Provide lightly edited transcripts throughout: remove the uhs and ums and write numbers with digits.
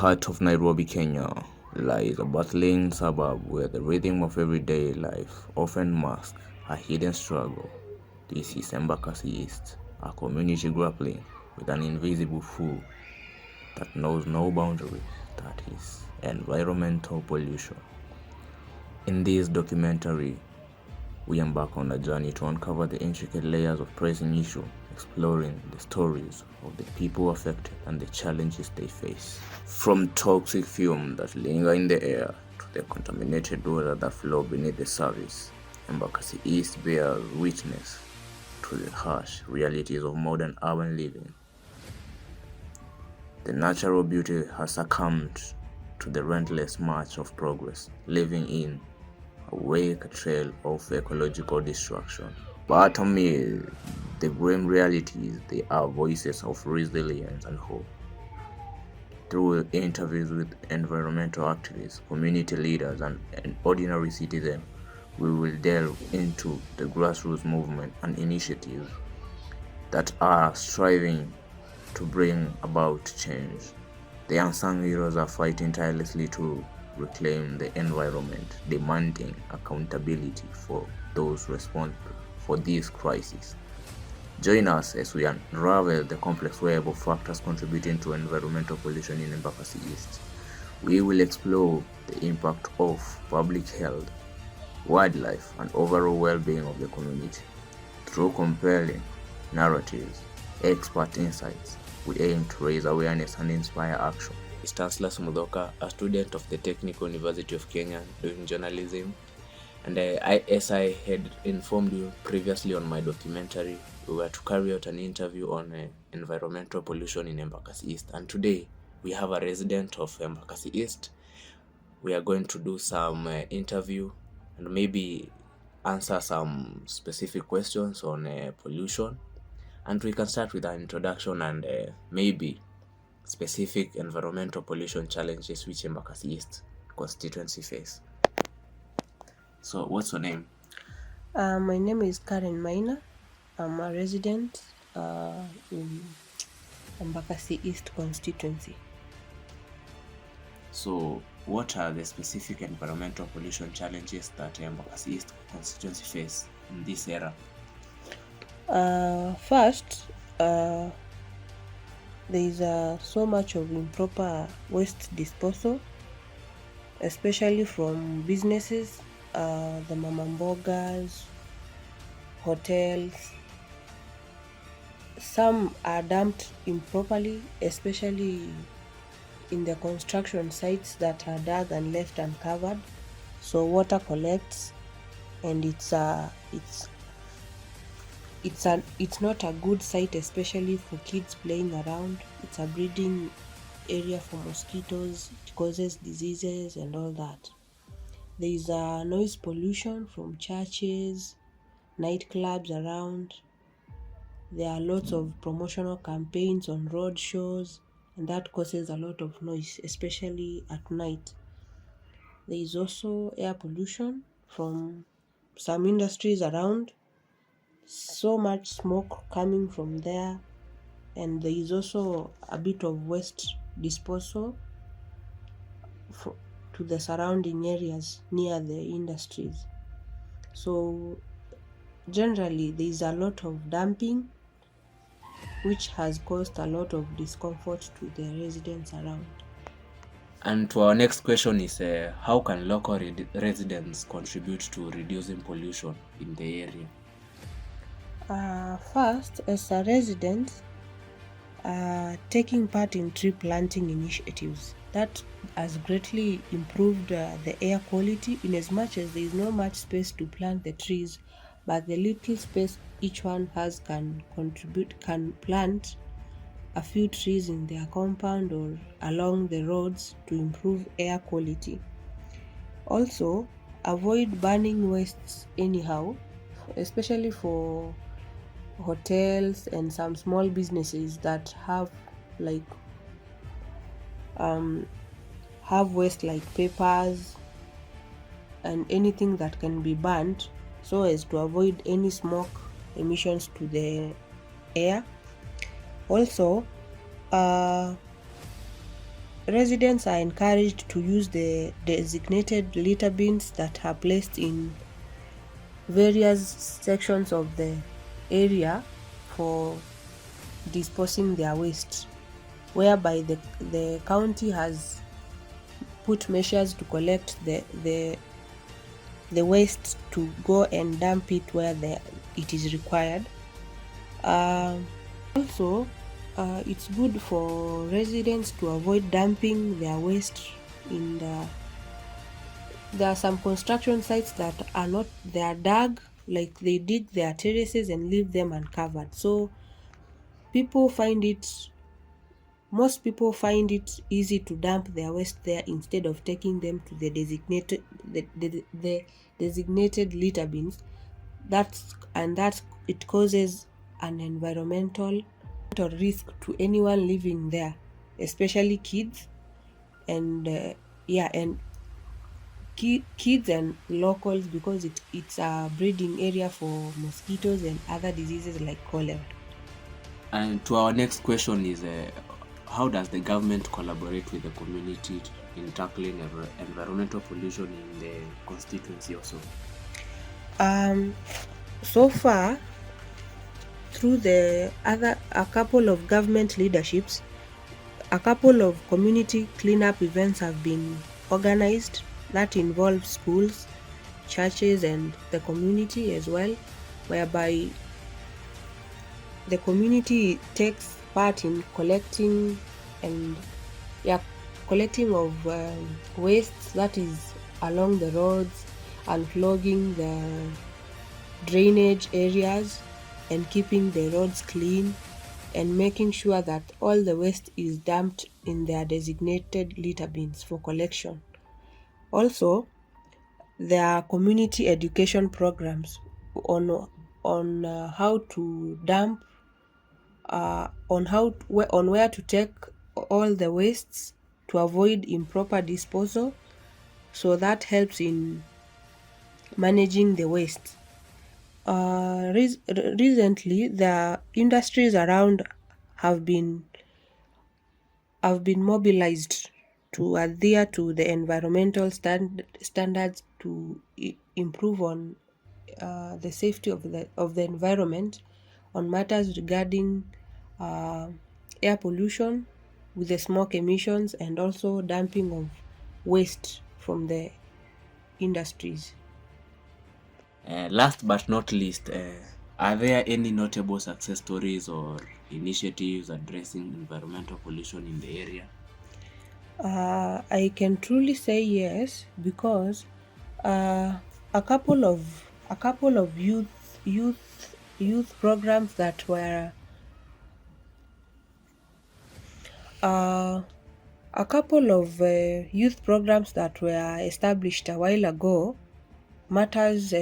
heart of Nairobi, Kenya, lies a bustling suburb where the rhythm of everyday life often masks a hidden struggle. This is Embakasi East, a community grappling with an invisible foe that knows no boundaries, that is, environmental pollution. In this documentary, we embark on a journey to uncover the intricate layers of pressing issue, exploring the stories of the people affected and the challenges they face. From toxic fumes that linger in the air to the contaminated water that flow beneath the surface, Embakasi East bears witness to the harsh realities of modern urban living. The natural beauty has succumbed to the relentless march of progress, leaving in wake a trail of ecological destruction. But amid the grim realities, there are voices of resilience and hope. Through interviews with environmental activists, community leaders, and ordinary citizens, we will delve into the grassroots movement and initiatives that are striving to bring about change. The unsung heroes are fighting tirelessly to reclaim the environment, demanding accountability for those responsible for this crisis. Join us as we unravel the complex web of factors contributing to environmental pollution in Embakasi East. We will explore the impact of public health, wildlife, and overall well-being of the community. Through compelling narratives, expert insights, we aim to raise awareness and inspire action. Stanislas Mudoka, a student of the Technical University of Kenya doing journalism, and as I had informed you previously on my documentary, we were to carry out an interview on environmental pollution in Embakasi East, and today we have a resident of Embakasi East. We are going to do some interview and maybe answer some specific questions on pollution, and we can start with an introduction and maybe specific environmental pollution challenges which Embakasi East constituency face. So what's your name? My name is Karen Maina. I'm a resident in Embakasi East constituency. So what are the specific environmental pollution challenges that Embakasi East constituency face in this era? First, there is so much of improper waste disposal, especially from businesses, the mama mbogas, hotels. Some are dumped improperly, especially in the construction sites that are dug and left uncovered. So water collects, and it's not a good site, especially for kids playing around. It's a breeding area for mosquitoes. It causes diseases and all that. There is a noise pollution from churches, nightclubs around. There are lots of promotional campaigns on road shows, and that causes a lot of noise, especially at night. There is also air pollution from some industries around. So much smoke coming from there, and there is also a bit of waste disposal to the surrounding areas near the industries. So generally there is a lot of dumping, which has caused a lot of discomfort to the residents around. And to our next question is how can local residents contribute to reducing pollution in the area? First, as a resident, taking part in tree planting initiatives, that has greatly improved the air quality, in as much as there is not much space to plant the trees, but the little space each one has can plant a few trees in their compound or along the roads to improve air quality. Also, avoid burning wastes anyhow, especially for hotels and some small businesses that have waste like papers and anything that can be burnt, so as to avoid any smoke emissions to the air. Also, residents are encouraged to use the designated litter bins that are placed in various sections of the area for disposing their waste, whereby the county has put measures to collect the waste to go and dump it where it is required. Also, it's good for residents to avoid dumping their waste in there are some construction sites that they are dug, like they dig their terraces and leave them uncovered. So most people find it easy to dump their waste there instead of taking them to the designated litter bins. That it causes an environmental risk to anyone living there, especially kids and kids and locals, because it's a breeding area for mosquitoes and other diseases like cholera. And to our next question is, how does the government collaborate with the community in tackling environmental pollution in the constituency also? So far, through a couple of government leaderships, a couple of community cleanup events have been organized that involve schools, churches, and the community as well, whereby the community takes part in collecting of waste that is along the roads, and clogging the drainage areas and keeping the roads clean, and making sure that all the waste is dumped in their designated litter bins for collection. Also, there are community education programs on how to dump, on where to take all the wastes to avoid improper disposal. So that helps in managing the waste. Recently, the industries around have been mobilized to adhere to the environmental standards to improve on the safety of the environment on matters regarding air pollution with the smoke emissions, and also dumping of waste from the industries. Last but not least, are there any notable success stories or initiatives addressing environmental pollution in the area? I can truly say yes, because a couple of youth programs that were established a while ago, matters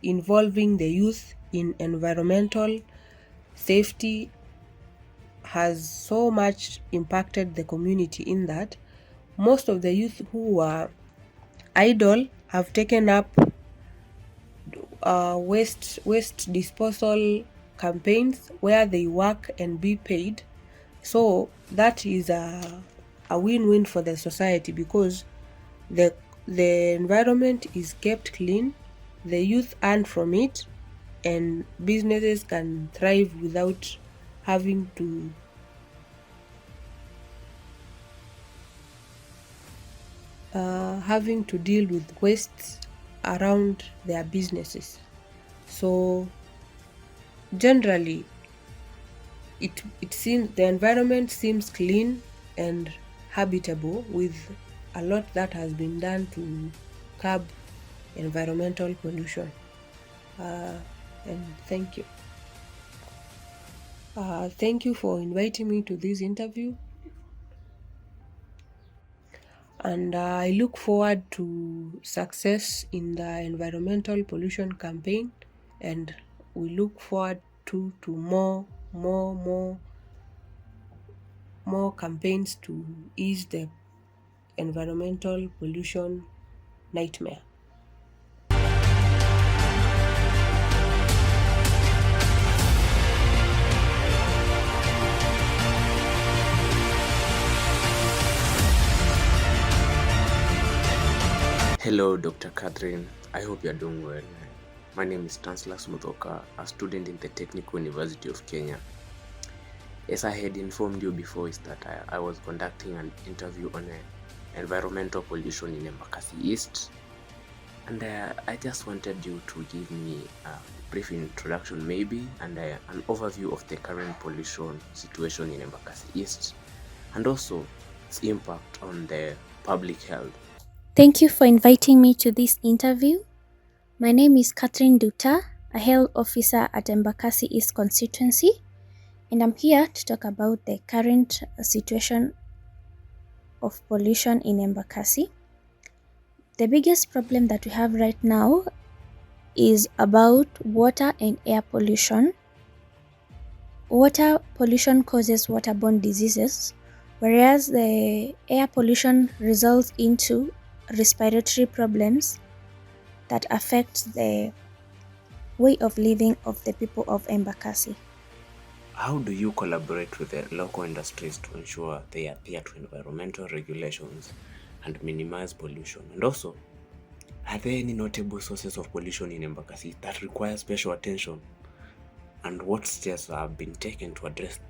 involving the youth in environmental safety, has so much impacted the community, in that most of the youth who were idle have taken up waste disposal campaigns where they work and be paid. So that is a win-win for the society, because the environment is kept clean, the youth earn from it, and businesses can thrive without having to deal with waste around their businesses. So generally, it seems the environment seems clean and habitable, with a lot that has been done to curb environmental pollution. And thank you. Thank you for inviting me to this interview. And I look forward to success in the environmental pollution campaign, and we look forward to more campaigns to ease the environmental pollution nightmare. Hello, Dr. Catherine. I hope you're doing well. My name is Stanislaus Muthoka, a student in the Technical University of Kenya. As I had informed you before, is that I was conducting an interview on environmental pollution in Embakasi East, and I just wanted you to give me a brief introduction maybe, and an overview of the current pollution situation in Embakasi East, and also its impact on the public health. Thank you for inviting me to this interview. My name is Catherine Duta, a health officer at Embakasi East constituency, and I'm here to talk about the current situation of pollution in Embakasi. The biggest problem that we have right now is about water and air pollution. Water pollution causes waterborne diseases, whereas the air pollution results into respiratory problems that affect the way of living of the people of Embakasi. How do you collaborate with the local industries to ensure they adhere to environmental regulations and minimize pollution? And also, are there any notable sources of pollution in Embakasi that require special attention? And what steps have been taken to address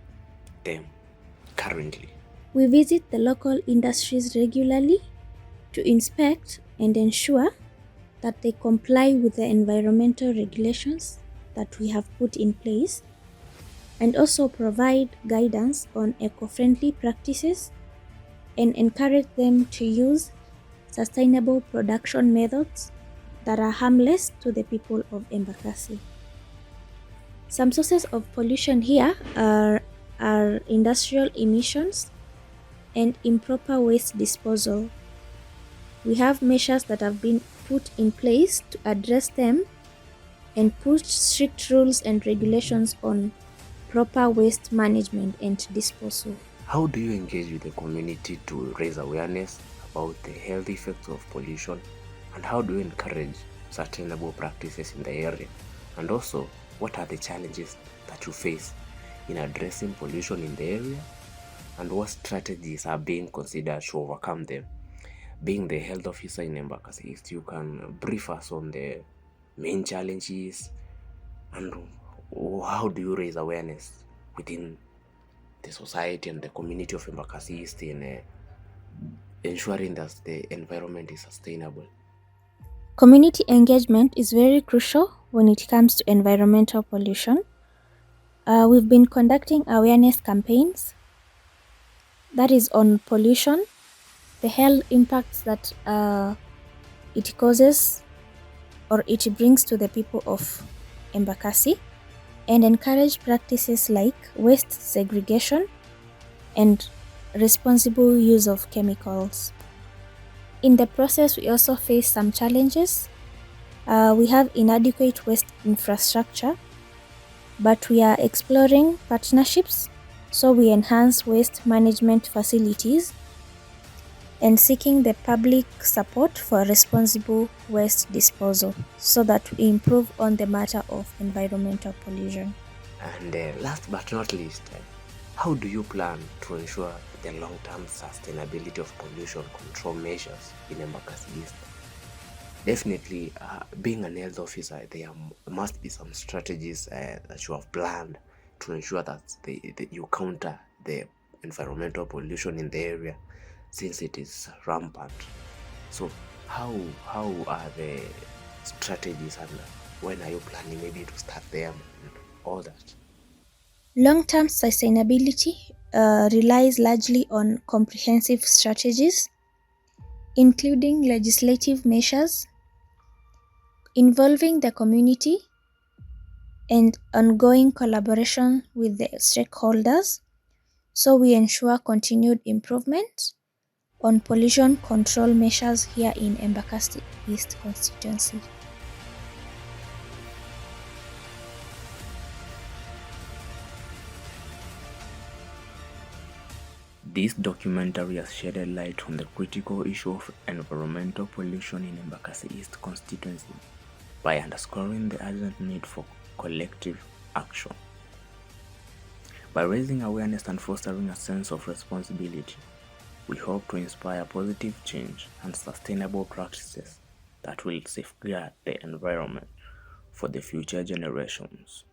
them currently? We visit the local industries regularly to inspect and ensure that they comply with the environmental regulations that we have put in place, and also provide guidance on eco-friendly practices and encourage them to use sustainable production methods that are harmless to the people of Embakasi. Some sources of pollution here are industrial emissions and improper waste disposal. We have measures that have been put in place to address them and put strict rules and regulations on proper waste management and disposal. How do you engage with the community to raise awareness about the health effects of pollution, and how do you encourage sustainable practices in the area? And also, what are the challenges that you face in addressing pollution in the area, and what strategies are being considered to overcome them? Being the health officer in Embakasi East, you can brief us on the main challenges and how do you raise awareness within the society and the community of Embakasi East in ensuring that the environment is sustainable? Community engagement is very crucial when it comes to environmental pollution. We've been conducting awareness campaigns that is on pollution, the health impacts that it causes or it brings to the people of Embakasi, and encourage practices like waste segregation and responsible use of chemicals. In the process, we also face some challenges. We have inadequate waste infrastructure, but we are exploring partnerships so we enhance waste management facilities and seeking the public support for responsible waste disposal so that we improve on the matter of environmental pollution. And last but not least, how do you plan to ensure the long-term sustainability of pollution control measures in Embakasi East? Definitely, being an health officer, there must be some strategies that you have planned to ensure that you counter the environmental pollution in the area, since it is rampant. So how are the strategies, and when are you planning maybe to start them and all that? Long-term sustainability relies largely on comprehensive strategies, including legislative measures, involving the community, and ongoing collaboration with the stakeholders, so we ensure continued improvement on pollution control measures here in Embakasi East constituency. This documentary has shed a light on the critical issue of environmental pollution in Embakasi East constituency by underscoring the urgent need for collective action. By raising awareness and fostering a sense of responsibility, we hope to inspire positive change and sustainable practices that will safeguard the environment for the future generations.